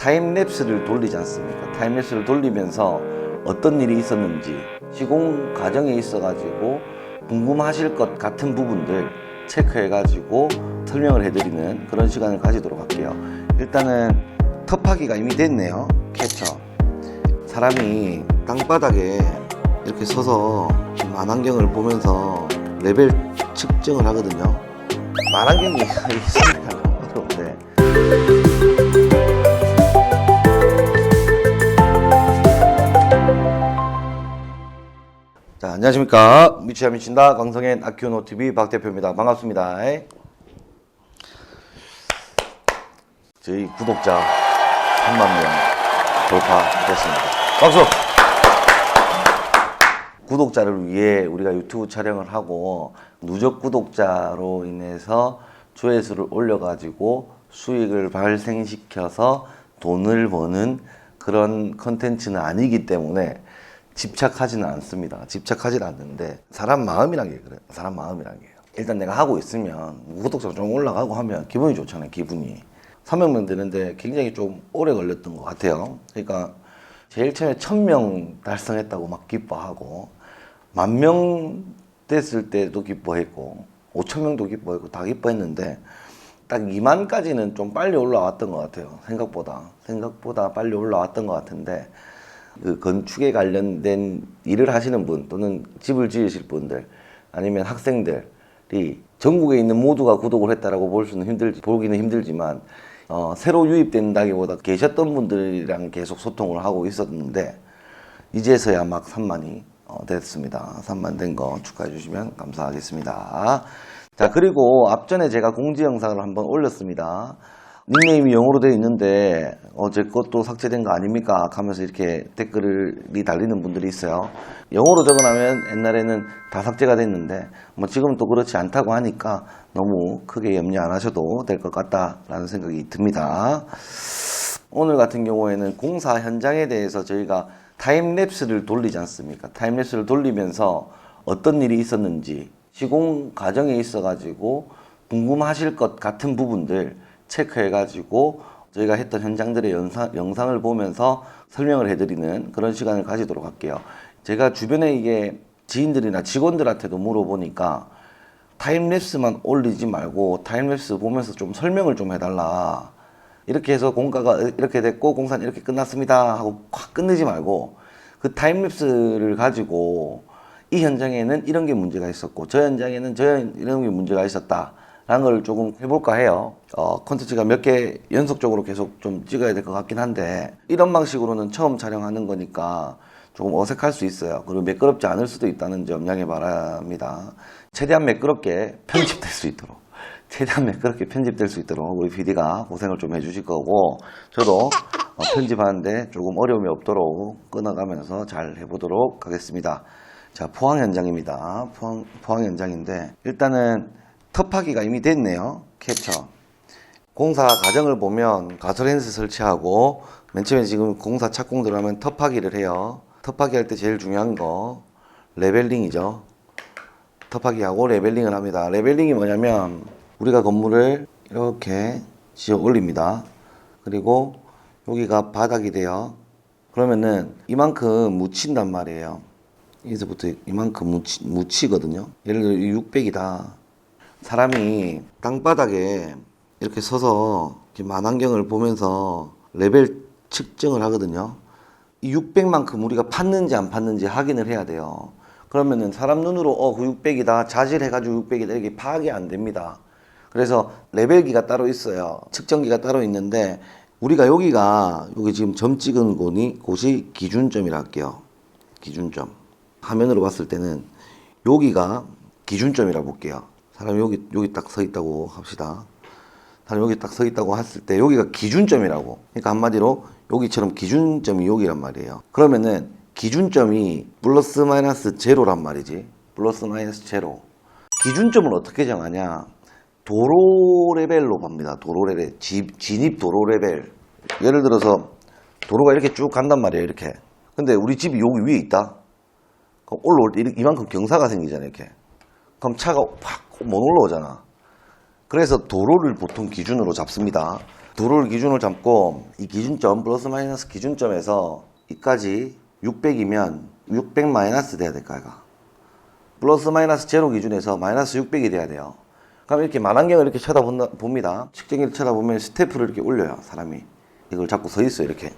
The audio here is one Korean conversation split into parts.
타임랩스를 돌리지 않습니까? 타임랩스를 돌리면서 어떤 일이 있었는지 시공 과정에 있어가지고 궁금하실 것 같은 부분들 체크해가지고 설명을 해드리는 그런 시간을 가지도록 할게요. 일단은 톱하기가 이미 됐네요. 캡처. 사람이 땅바닥에 이렇게 서서 만환경을 보면서 레벨 측정을 하거든요. 만환경이 소리가 너무 어려운데. 자, 안녕하십니까. 미치야 미친다 강성현 아키오노TV 박 대표입니다. 반갑습니다. 저희 구독자 3만 명 돌파했습니다. 박수! 구독자를 위해 우리가 유튜브 촬영을 하고 누적 구독자로 인해서 조회수를 올려가지고 수익을 발생시켜서 돈을 버는 그런 컨텐츠는 아니기 때문에 집착하지는 않습니다. 집착하지는 않는데 사람 마음이란 게 그래요. 사람 마음이란 게요. 일단 내가 하고 있으면 구독자가 좀 올라가고 하면 기분이 좋잖아요. 기분이. 300명 되는데 굉장히 좀 오래 걸렸던 것 같아요. 그러니까 제일 처음에 1000명 달성했다고 막 기뻐하고 10,000명 됐을 때도 기뻐했고 5000명도 기뻐했고 다 기뻐했는데 딱 2만까지는 좀 빨리 올라왔던 것 같아요. 생각보다 빨리 올라왔던 것 같은데 그 건축에 관련된 일을 하시는 분 또는 집을 지으실 분들 아니면 학생들이 전국에 있는 모두가 구독을 했다라고 보기는 힘들지만 새로 유입된다기보다 계셨던 분들이랑 계속 소통을 하고 있었는데 이제서야 막 3만이 됐습니다. 3만 된 거 축하해 주시면 감사하겠습니다. 자, 그리고 앞전에 제가 공지 영상을 한번 올렸습니다. 닉네임이 영어로 되어 있는데 제 것도 삭제된 거 아닙니까? 하면서 이렇게 댓글이 달리는 분들이 있어요. 영어로 적어놓으면 옛날에는 다 삭제가 됐는데 뭐 지금은 또 그렇지 않다고 하니까 너무 크게 염려 안 하셔도 될 것 같다라는 생각이 듭니다. 오늘 같은 경우에는 공사 현장에 대해서 저희가 타임랩스를 돌리지 않습니까? 타임랩스를 돌리면서 어떤 일이 있었는지 시공 과정에 있어가지고 궁금하실 것 같은 부분들 체크해가지고 저희가 했던 현장들의 영상을 보면서 설명을 해드리는 그런 시간을 가지도록 할게요. 제가 주변에 이게 지인들이나 직원들한테도 물어보니까 타임랩스만 올리지 말고 타임랩스 보면서 좀 설명을 좀 해달라. 이렇게 해서 공가가 이렇게 됐고 공사는 이렇게 끝났습니다 하고 확 끝내지 말고 그 타임랩스를 가지고 이 현장에는 이런 게 문제가 있었고 저 현장에는 이런 게 문제가 있었다 라는 걸 조금 해볼까 해요. 콘텐츠가 몇 개 연속적으로 계속 좀 찍어야 될 것 같긴 한데 이런 방식으로는 처음 촬영하는 거니까 조금 어색할 수 있어요. 그리고 매끄럽지 않을 수도 있다는 점 양해 바랍니다. 최대한 매끄럽게 편집될 수 있도록 우리 PD가 고생을 좀 해주실 거고 저도 편집하는데 조금 어려움이 없도록 끊어가면서 잘 해보도록 하겠습니다. 자, 포항 현장입니다. 포항 현장인데 일단은 톱하기가 이미 됐네요. 캡처. 공사 과정을 보면 가솔렌스 설치하고 맨 처음에 지금 공사 착공 들어가면 톱하기를 해요. 톱하기 할 때 제일 중요한 거 레벨링이죠. 톱하기하고 레벨링을 합니다. 레벨링이 뭐냐면 우리가 건물을 이렇게 지어 올립니다. 그리고 여기가 바닥이 돼요. 그러면은 이만큼 묻힌단 말이에요. 여기서부터 이만큼 묻히거든요. 예를 들어 600이다. 사람이 땅바닥에 이렇게 서서 이렇게 만환경을 보면서 레벨 측정을 하거든요. 이 600만큼 우리가 팠는지 안 팠는지 확인을 해야 돼요. 그러면은 사람 눈으로 그 600이다 자질해가지고 600이다 이게 파악이 안 됩니다. 그래서 레벨기가 따로 있어요. 측정기가 따로 있는데 우리가 여기 지금 점 찍은 곳이 기준점이라 할게요. 기준점. 화면으로 봤을 때는 여기가 기준점이라 볼게요. 사람이 여기 딱 서 있다고 합시다. 사람이 여기 딱 서 있다고 했을 때 여기가 기준점이라고. 그러니까 한마디로 여기처럼 기준점이 여기란 말이에요. 그러면은 기준점이 플러스 마이너스 제로란 말이지. 플러스 마이너스 제로. 기준점을 어떻게 정하냐? 도로 레벨로 봅니다. 도로 레벨. 진입 도로 레벨. 예를 들어서 도로가 이렇게 쭉 간단 말이에요. 이렇게. 근데 우리 집이 여기 위에 있다. 그럼 올라올 때 이만큼 경사가 생기잖아요. 이렇게. 그럼 차가 확 못 올라오잖아. 그래서 도로를 보통 기준으로 잡습니다. 도로를 기준으로 잡고 이 기준점 플러스 마이너스 기준점에서 이까지 600이면 600 마이너스 돼야 될까 이가. 플러스 마이너스 제로 기준에서 마이너스 600이 돼야 돼요. 그럼 이렇게 만환경을 이렇게 쳐다봅니다. 측정기를 쳐다보면 스태프를 이렇게 올려요. 사람이 이걸 잡고 서 있어요. 이렇게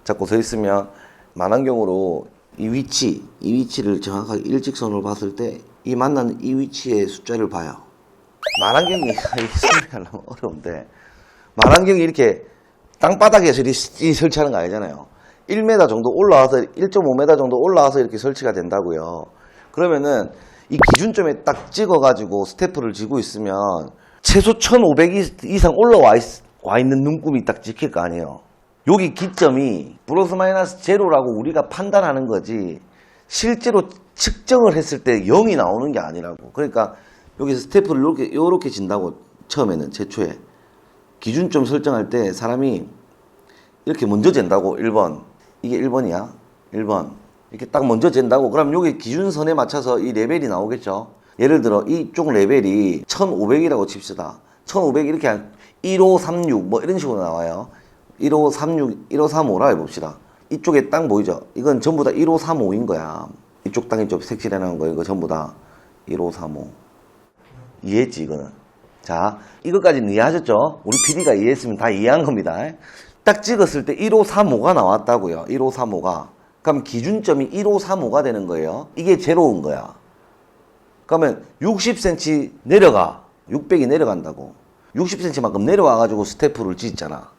잡고 서 있으면 만환경으로 이 위치를 정확하게 일직선으로 봤을 때 이 만나는 이 위치의 숫자를 봐요. 만환경이 설명하려면 어려운데 만환경이 이렇게 땅바닥에서 이렇게 설치하는 거 아니잖아요. 1m 정도 올라와서 1.5m 정도 올라와서 이렇게 설치가 된다고요. 그러면은 이 기준점에 딱 찍어가지고 스태프를 쥐고 있으면 최소 1500 이상 올라와 있는 눈금이 딱 찍힐 거 아니에요. 여기 기점이 플러스 마이너스 제로라고 우리가 판단하는 거지 실제로 측정을 했을 때 0이 나오는 게 아니라고. 그러니까 여기서 스태프를 요렇게 진다고. 처음에는 제초에 기준점 설정할 때 사람이 이렇게 먼저 잰다고. 1번 이게 1번이야 1번 이렇게 딱 먼저 잰다고. 그럼 여기 기준선에 맞춰서 이 레벨이 나오겠죠. 예를 들어 이쪽 레벨이 1500이라고 칩시다. 1500 이렇게 한 1536 뭐 이런 식으로 나와요. 1536 1535라 해봅시다. 이쪽에 땅 보이죠. 이건 전부 다 1535인 거야. 이쪽 땅 이쪽 색칠해놓은 거 이거 전부 다 1535. 이해했지 이거는. 자 이것까지는 이해하셨죠? 우리 PD가 이해했으면 다 이해한 겁니다. 딱 찍었을 때 1535가 나왔다고요. 1535가. 그럼 기준점이 1535가 되는 거예요. 이게 제로인 거야. 그러면 60cm 내려가. 600이 내려간다고. 60cm만큼 내려와가지고 스태프를 짓잖아.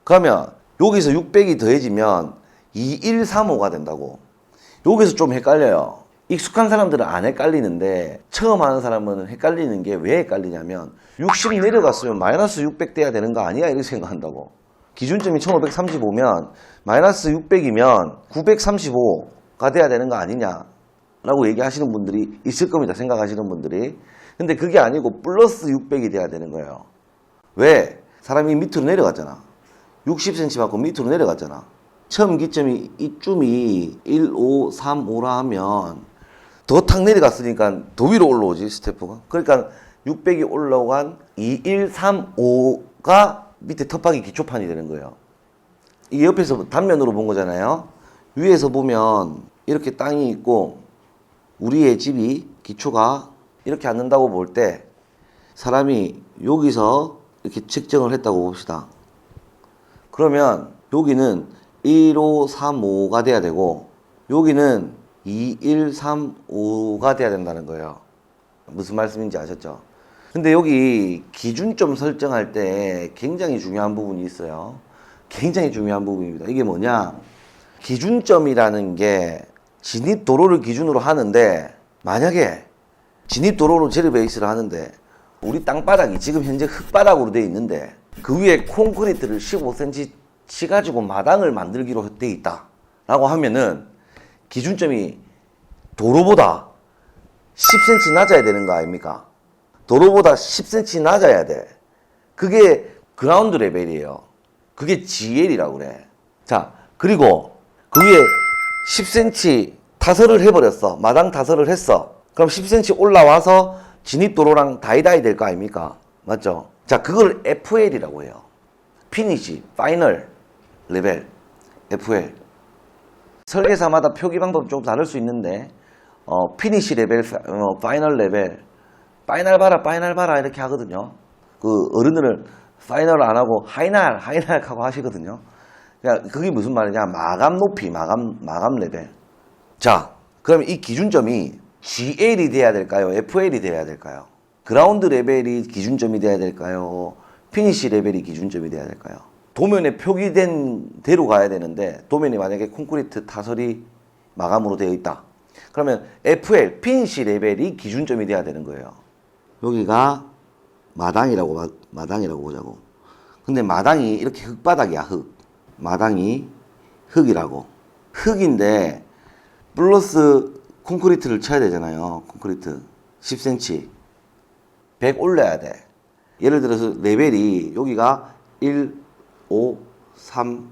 그러면 여기서 600이 더해지면 2135가 된다고. 여기서 좀 헷갈려요. 익숙한 사람들은 안 헷갈리는데 처음 하는 사람은 헷갈리는 게 왜 헷갈리냐면 60 내려갔으면 마이너스 600 돼야 되는 거 아니야? 이렇게 생각한다고. 기준점이 1535면 마이너스 600이면 935가 돼야 되는 거 아니냐 라고 얘기하시는 분들이 있을 겁니다. 생각하시는 분들이. 근데 그게 아니고 플러스 600이 돼야 되는 거예요. 왜? 사람이 밑으로 내려갔잖아. 60cm만큼 밑으로 내려갔잖아. 처음 기점이 이쯤이 1535라 하면 더 탁 내려갔으니까 더 위로 올라오지 스태프가. 그러니까 600이 올라간 2135가 밑에 텃밭이 기초판이 되는 거예요. 이게 옆에서 단면으로 본 거잖아요. 위에서 보면 이렇게 땅이 있고 우리의 집이 기초가 이렇게 앉는다고 볼 때 사람이 여기서 이렇게 측정을 했다고 봅시다. 그러면 여기는 1535가 돼야 되고 여기는 2135가 돼야 된다는 거예요. 무슨 말씀인지 아셨죠? 근데 여기 기준점 설정할 때 굉장히 중요한 부분이 있어요. 굉장히 중요한 부분입니다. 이게 뭐냐? 기준점이라는 게 진입도로를 기준으로 하는데 만약에 진입도로로 제로 베이스를 하는데 우리 땅바닥이 지금 현재 흙바닥으로 되어 있는데 그 위에 콘크리트를 15cm 치가지고 마당을 만들기로 되어 있다 라고 하면은 기준점이 도로보다 10cm 낮아야 되는 거 아닙니까? 도로보다 10cm 낮아야 돼. 그게 그라운드 레벨이에요. 그게 GL이라고 그래. 자, 그리고 그 위에 10cm 타설을 해버렸어. 마당 타설을 했어. 그럼 10cm 올라와서 진입도로랑 다이다이 될 거 아닙니까? 맞죠? 자, 그걸 FL이라고 해요. 피니시, 파이널 레벨, FL. 설계사마다 표기 방법이 좀 다를 수 있는데 피니시 레벨, 파이널 레벨, 파이널 봐라 이렇게 하거든요. 그 어른들은 파이널 안 하고 하이날 하고 하시거든요. 그러니까 그게 무슨 말이냐? 마감 높이, 마감 레벨. 자, 그럼 이 기준점이 GL이 돼야 될까요? FL이 돼야 될까요? 그라운드 레벨이 기준점이 돼야 될까요? 피니시 레벨이 기준점이 돼야 될까요? 도면에 표기된 대로 가야 되는데 도면이 만약에 콘크리트 타설이 마감으로 되어 있다. 그러면 FL, 피니시 레벨이 기준점이 돼야 되는 거예요. 여기가 마당이라고 보자고. 근데 마당이 이렇게 흙바닥이야, 흙. 마당이 흙이라고. 흙인데 플러스 콘크리트를 쳐야 되잖아요. 콘크리트 10cm 100 올려야 돼. 예를 들어서 레벨이 여기가 1, 5, 3,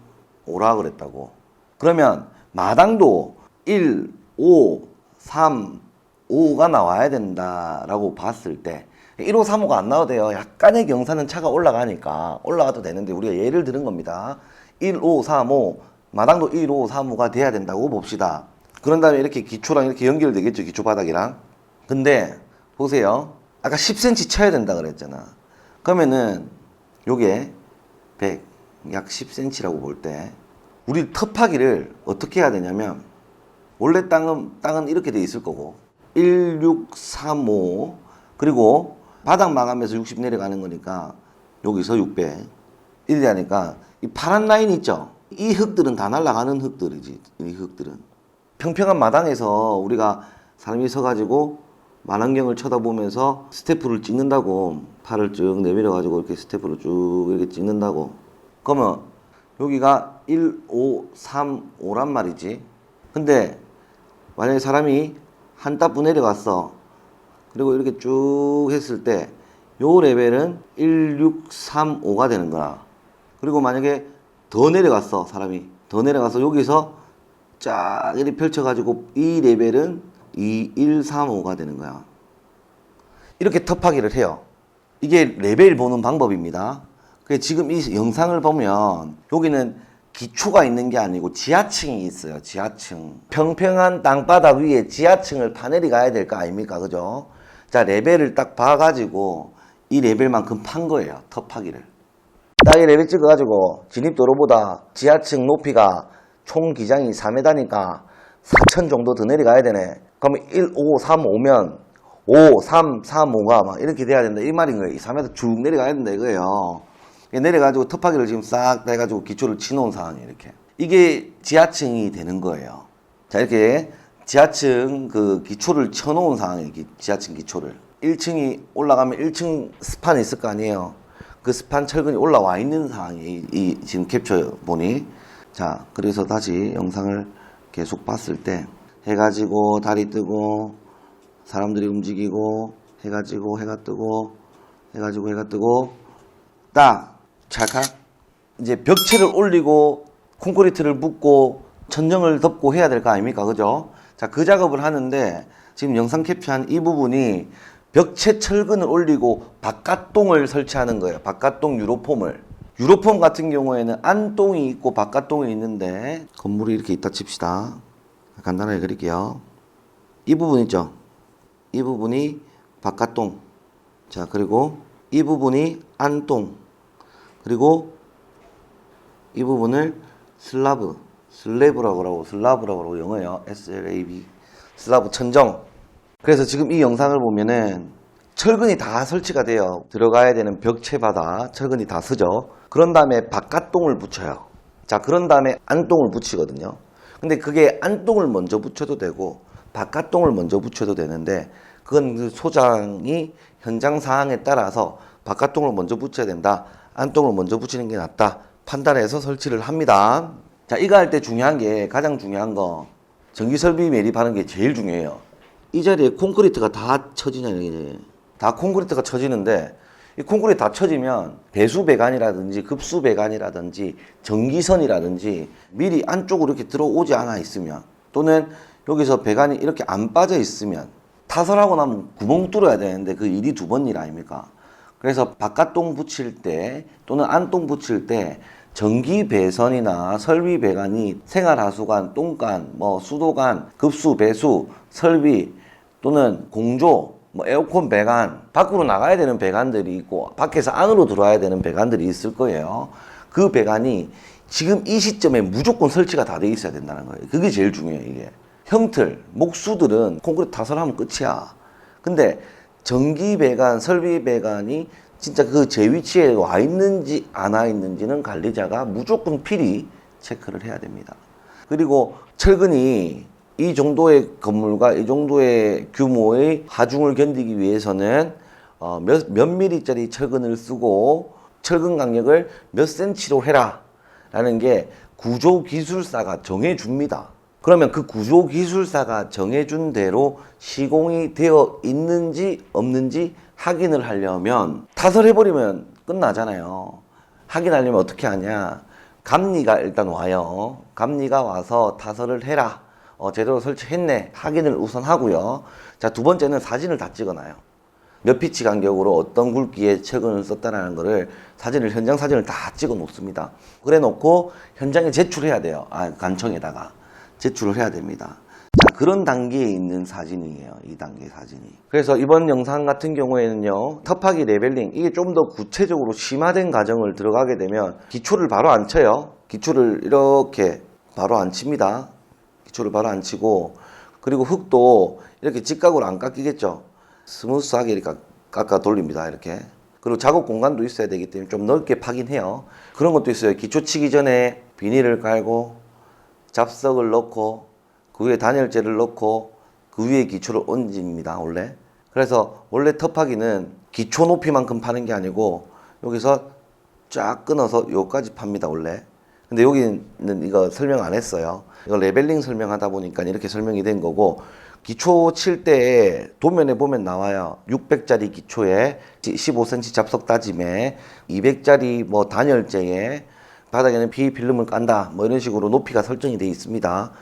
5라 그랬다고. 그러면 마당도 1, 5, 3, 5가 나와야 된다라고 봤을 때 1호, 3호가 안 나와도 돼요. 약간의 경사는 차가 올라가니까 올라가도 되는데 우리가 예를 들은 겁니다. 1, 5, 3, 5 마당도 1, 5, 3, 5가 돼야 된다고 봅시다. 그런 다음에 이렇게 기초랑 이렇게 연결되겠죠. 기초 바닥이랑. 근데 보세요. 아까 10cm 쳐야 된다 그랬잖아. 그러면은 요게 100, 약 10cm라고 볼 때 우리 텃파기를 어떻게 해야 되냐면 원래 땅은 이렇게 돼 있을 거고 1, 6, 3, 5 그리고 바닥 마감에서 60 내려가는 거니까 여기서 600 이렇게 하니까 이 파란 라인 있죠? 이 흙들은 다 날아가는 흙들이지. 이 흙들은 평평한 마당에서 우리가 사람이 서가지고 만환경을 쳐다보면서 스태프를 찍는다고 팔을 쭉 내밀어 가지고 이렇게 스태프를 쭉 이렇게 찍는다고 그러면 여기가 1, 5, 3, 5란 말이지. 근데 만약에 사람이 한 따부 내려갔어. 그리고 이렇게 쭉 했을 때 요 레벨은 1, 6, 3, 5가 되는 거야. 그리고 만약에 더 내려갔어. 사람이 더 내려가서 여기서 쫙 이렇게 펼쳐가지고 이 레벨은 2, 1, 3, 5가 되는 거야. 이렇게 텁하기를 해요. 이게 레벨 보는 방법입니다. 지금 이 영상을 보면 여기는 기초가 있는 게 아니고 지하층이 있어요. 지하층. 평평한 땅바닥 위에 지하층을 파내리 가야 될 거 아닙니까? 그죠? 자, 레벨을 딱 봐가지고 이 레벨만큼 판 거예요. 텁하기를. 딱 이 레벨 찍어가지고 진입도로보다 지하층 높이가 총 기장이 4m니까 4천 정도 더 내려가야 되네. 그러면 1, 5, 3, 5면 5, 3, 3, 5가 막 이렇게 돼야 된다. 이 말인 거예요. 3m 쭉 내려가야 된다 이거예요. 내려가지고 텁하기를 지금 싹 해가지고 기초를 치놓은 상황이에요. 이렇게. 이게 지하층이 되는 거예요. 자, 이렇게 지하층 그 기초를 쳐놓은 상황이에요. 지하층 기초를. 1층이 올라가면 1층 스판이 있을 거 아니에요. 그 스판 철근이 올라와 있는 상황이에요. 이 지금 캡처 보니. 자, 그래서 다시 영상을 계속 봤을 때 해가지고 다리 뜨고 사람들이 움직이고 해가지고 해가 뜨고 해가지고 해가 뜨고 딱 찰칵 이제 벽체를 올리고 콘크리트를 붓고 천정을 덮고 해야 될 거 아닙니까? 그죠? 자, 그 작업을 하는데 지금 영상 캡처한 이 부분이 벽체 철근을 올리고 바깥동을 설치하는 거예요. 바깥동 유로폼을. 유로폼 같은 경우에는 안동이 있고 바깥동이 있는데 건물이 이렇게 있다 칩시다. 간단하게 그릴게요. 이 부분 있죠? 이 부분이 바깥동. 자, 그리고 이 부분이 안동. 그리고 이 부분을 슬래브라고 하고 영어예요. SLAB. 슬라브 천정. 그래서 지금 이 영상을 보면은 철근이 다 설치가 돼요. 들어가야 되는 벽체바다 철근이 다 서죠. 그런 다음에 바깥동을 붙여요. 자, 그런 다음에 안동을 붙이거든요. 근데 그게 안동을 먼저 붙여도 되고 바깥동을 먼저 붙여도 되는데 그건 그 소장이 현장 사항에 따라서 바깥동을 먼저 붙여야 된다. 안동을 먼저 붙이는 게 낫다. 판단해서 설치를 합니다. 자, 이거 할 때 중요한 게 가장 중요한 거 전기설비 매립하는 게 제일 중요해요. 이 자리에 콘크리트가 다 쳐지냐 이게 다 콘크리트가 쳐지는데 이 콘크리트 다 쳐지면 배수 배관이라든지 급수 배관이라든지 전기선이라든지 미리 안쪽으로 이렇게 들어오지 않아 있으면 또는 여기서 배관이 이렇게 안 빠져 있으면 타설하고 나면 구멍 뚫어야 되는데 그 일이 두 번 일 아닙니까? 그래서 바깥동 붙일 때 또는 안동 붙일 때 전기 배선이나 설비 배관이 생활하수관, 똥간, 뭐 수도관, 급수, 배수, 설비 또는 공조, 뭐 에어컨 배관, 밖으로 나가야 되는 배관들이 있고 밖에서 안으로 들어와야 되는 배관들이 있을 거예요. 그 배관이 지금 이 시점에 무조건 설치가 다 돼 있어야 된다는 거예요. 그게 제일 중요해요. 이게 형틀, 목수들은 콘크리트 타설하면 끝이야. 근데 전기 배관, 설비 배관이 진짜 그 제 위치에 와 있는지 안 와 있는지는 관리자가 무조건 필히 체크를 해야 됩니다. 그리고 철근이 이 정도의 건물과 이 정도의 규모의 하중을 견디기 위해서는 몇 미리짜리 철근을 쓰고 철근 강력을 몇 센치로 해라 라는 게 구조기술사가 정해줍니다. 그러면 그 구조기술사가 정해준 대로 시공이 되어 있는지 없는지 확인을 하려면 타설해버리면 끝나잖아요. 확인하려면 어떻게 하냐. 감리가 일단 와요. 감리가 와서 타설을 해라. 제대로 설치했네. 확인을 우선 하고요. 자, 두 번째는 사진을 다 찍어놔요. 몇 피치 간격으로 어떤 굵기의 철근을 썼다라는 거를 현장 사진을 다 찍어 놓습니다. 그래 놓고 현장에 제출해야 돼요. 관청에다가 제출을 해야 됩니다. 자, 그런 단계에 있는 사진이에요. 2단계 사진이. 그래서 이번 영상 같은 경우에는요, 터프하기 레벨링, 이게 좀 더 구체적으로 심화된 과정을 들어가게 되면 기초를 바로 안 쳐요. 기초를 이렇게 바로 안 칩니다. 기초를 바로 안 치고, 그리고 흙도 이렇게 직각으로 안 깎이겠죠. 스무스하게 이렇게 깎아 돌립니다. 이렇게. 그리고 작업 공간도 있어야 되기 때문에 좀 넓게 파긴 해요. 그런 것도 있어요. 기초 치기 전에 비닐을 깔고 잡석을 넣고 그 위에 단열재를 넣고 그 위에 기초를 얹습니다. 원래. 그래서 원래 터프하기는 기초 높이만큼 파는 게 아니고 여기서 쫙 끊어서 여기까지 팝니다. 원래. 근데 여기는 이거 설명 안 했어요. 이거 레벨링 설명하다 보니까 이렇게 설명이 된 거고, 기초 칠 때 도면에 보면 나와요. 600짜리 기초에 15cm 잡석 다짐에 200짜리 뭐 단열재에 바닥에는 PE 필름을 깐다. 뭐 이런 식으로 높이가 설정이 되어 있습니다.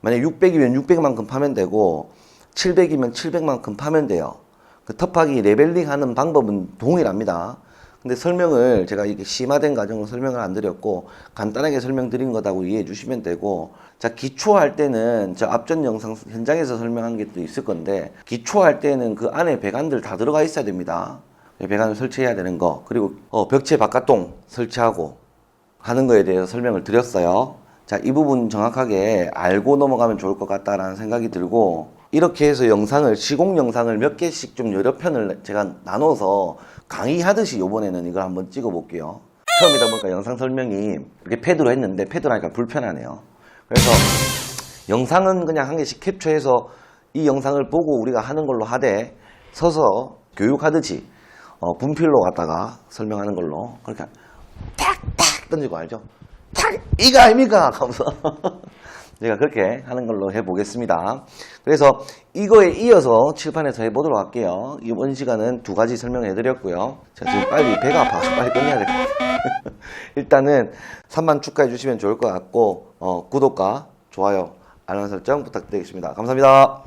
만약 600이면 600만큼 파면 되고 700이면 700만큼 파면 돼요. 그 터프하기 레벨링 하는 방법은 동일합니다. 근데 설명을 제가 이렇게 심화된 과정으로 설명을 안 드렸고 간단하게 설명드린 거다고 이해해 주시면 되고, 자, 기초할 때는 저 앞전 영상 현장에서 설명한 게 또 있을 건데, 기초할 때는 그 안에 배관들 다 들어가 있어야 됩니다. 배관을 설치해야 되는 거, 그리고 벽체 바깥동 설치하고 하는 거에 대해서 설명을 드렸어요. 자, 이 부분 정확하게 알고 넘어가면 좋을 것 같다라는 생각이 들고, 이렇게 해서 시공 영상을 몇 개씩 좀 여러 편을 제가 나눠서 강의하듯이 요번에는 이걸 한번 찍어 볼게요. 처음이다 보니까 영상 설명이 이렇게 패드로 했는데 패드로 하니까 불편하네요. 그래서 영상은 그냥 한 개씩 캡처해서 이 영상을 보고 우리가 하는 걸로 하되, 서서 교육하듯이 분필로 갖다가 설명하는 걸로 그렇게 탁탁 던지고, 알죠? 탁! 이거 아닙니까? 하면서 제가 그렇게 하는 걸로 해보겠습니다. 그래서 이거에 이어서 칠판에서 해보도록 할게요. 이번 시간은 2가지 설명해 드렸고요. 제가 지금 빨리 배가 아파서 빨리 끝내야 될 것 같아요. 일단은 3만 축하해 주시면 좋을 것 같고, 구독과 좋아요, 알람 설정 부탁드리겠습니다. 감사합니다.